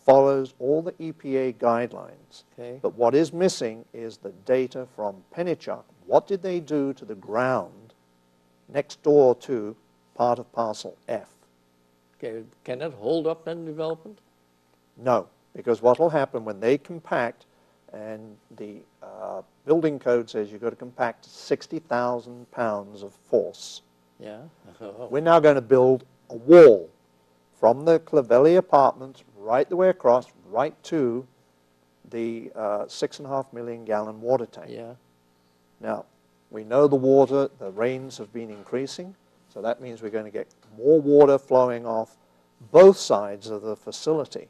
follows all the EPA guidelines. Okay. But what is missing is the data from Pennichuck. What did they do to the ground next door to part of parcel F? Okay, can that hold up then development? No, because what will happen when they compact, and the building code says you've got to compact 60,000 pounds of force. Yeah. We're now going to build a wall from the Clavelli apartments right the way across, right to the 6.5 million gallon water tank. Yeah. Now, we know the water, the rains have been increasing, so that means we're going to get more water flowing off both sides of the facility.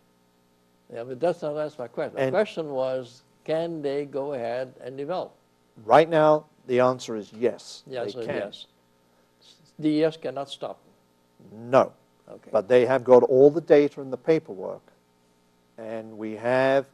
Yeah, but that's not my question. The question was, can they go ahead and develop? Right now, the answer is yes, Yes, they can. yes. DES cannot stop them. No, Okay. but they have got all the data and the paperwork, and we have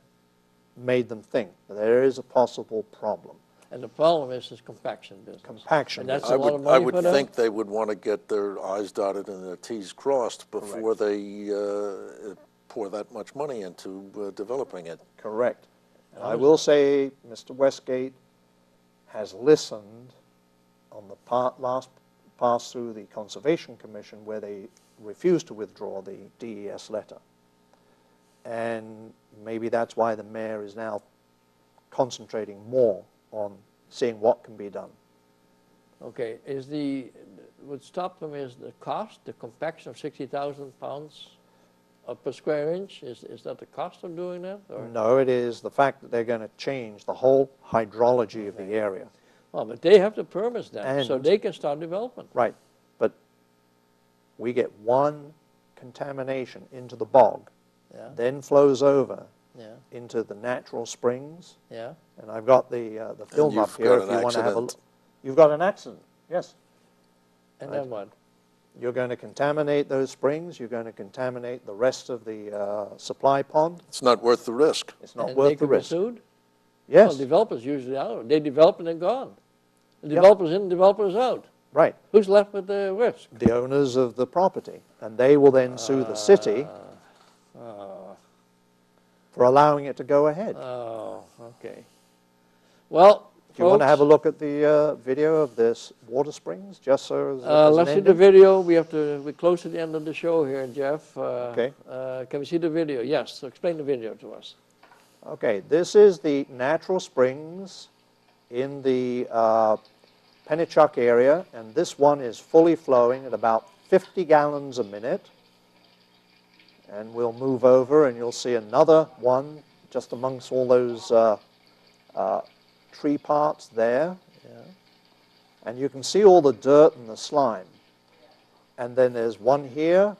made them think that there is a possible problem. And the problem is this compaction business. Compaction. And that's I a lot would, of money I would for them? think they would want to get their I's dotted and their T's crossed before Correct. they pour that much money into developing it. Correct. And I will say Mr. Westgate has listened on the last pass through the Conservation Commission where they refused to withdraw the DES letter. And maybe that's why the mayor is now concentrating more on seeing what can be done. Okay, what stop them is the cost, the compaction of 60,000 pounds per square inch? Is that the cost of doing that? Or? No, it is the fact that they're going to change the whole hydrology of the area. Well, but they have the permits then, so And- they can start development. Right, but we get one contamination into the bog, Yeah. then flows over into the natural springs. Yeah. And I've got the film you've up here got if an you want to have a accident. look. You've got an accident, yes. And then what? You're going to contaminate those springs. You're going to contaminate the rest of the supply pond. It's not worth the risk. It's not And worth they the could be risk. sued? Yes, Well, developers usually are. They develop and they're gone. The Yep. developers in, developers out. right. Who's left with the risk? The owners of the property. And they will then sue the city for allowing it to go ahead. Oh, okay. Well, Do you want to folks, have a look at the video of this water springs, just so as an let's see the ending? video. We're close to the end of the show here, Jeff. Okay. Can we see the video? Yes, so explain the video to us. Okay, this is the natural springs in the Pennichuck area, and this one is fully flowing at about 50 gallons a minute. And we'll move over and you'll see another one just amongst all those tree parts there. Yeah. And you can see all the dirt and the slime. And then there's one here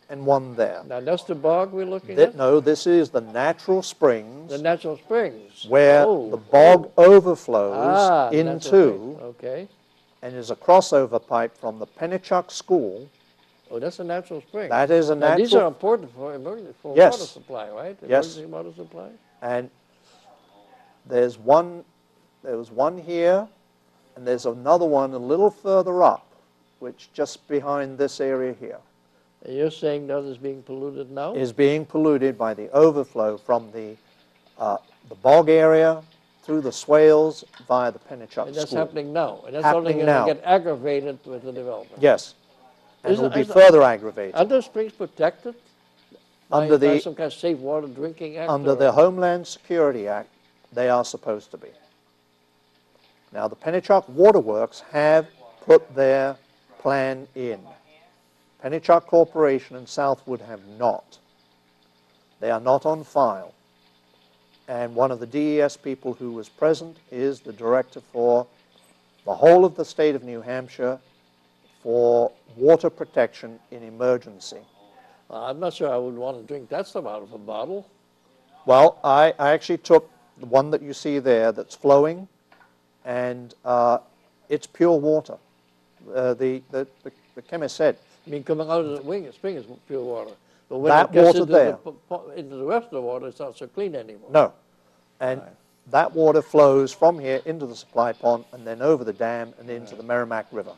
and one there. Now, that's the bog we're looking at? No, this is the natural springs The natural springs. where Oh, the bog overflows natural into springs. Okay. and is a crossover pipe from the Pennichuck School. Oh, that's a natural spring. That is a Now, these natural, are important for emergency, for Yes. water supply, right? Yes. Emergency water supply? and there was one here, and there's another one a little further up, which just behind this area here, And you're saying that is being polluted now? is being polluted by the overflow from the bog area through the swales via the Pennichuck And that's School. happening now? And that's Happening only now. going to get aggravated with the development? Yes, and it Isn't- will be isn't- further aggravated. Are those springs protected? Under by the- some kind of Safe Water Drinking Act? Under or- the Homeland Security Act, they are supposed to be. Now, the Pennichuck Waterworks have put their plan in. Pennichuck Corporation and Southwood have not. They are not on file. And one of the DES people who was present is the director for the whole of the state of New Hampshire for water protection in emergency. I'm not sure I would want to drink that stuff out of a bottle. Well, I actually took the one that you see there that's flowing, and it's pure water. The chemist said, I mean, coming out of the spring is pure water. But when That it gets water into there. into the rest of the water, it's not so clean anymore. no. And that water flows from here into the supply pond and then over the dam and into the Merrimack River.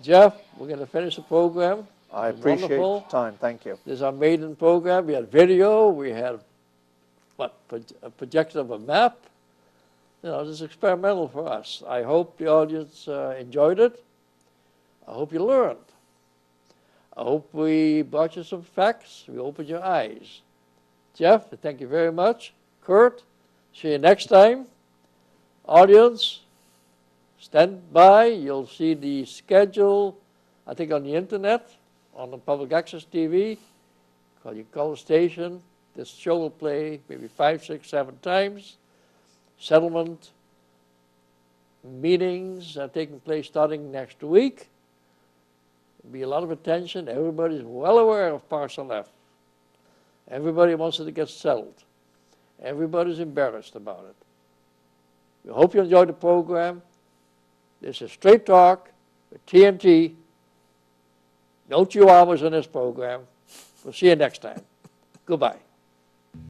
Jeff, we're going to finish the program. I It's appreciate wonderful. your time. Thank you. This is our maiden program. We had video. We had, a projection of a map. You know, this is experimental for us. I hope the audience enjoyed it. I hope you learned. I hope we brought you some facts. We opened your eyes. Jeff, thank you very much. Kurt, see you next time. Audience, stand by. You'll see the schedule, I think, on the internet, on the public access TV. You call the station. This show will play maybe 5, 6, 7 times. Settlement meetings are taking place starting next week. There'll be a lot of attention. Everybody's well aware of Parcel F. Everybody wants it to get settled. Everybody's embarrassed about it. We hope you enjoyed the program. This is Straight Talk with TNT. No 2 hours in this program. We'll see you next time. Goodbye.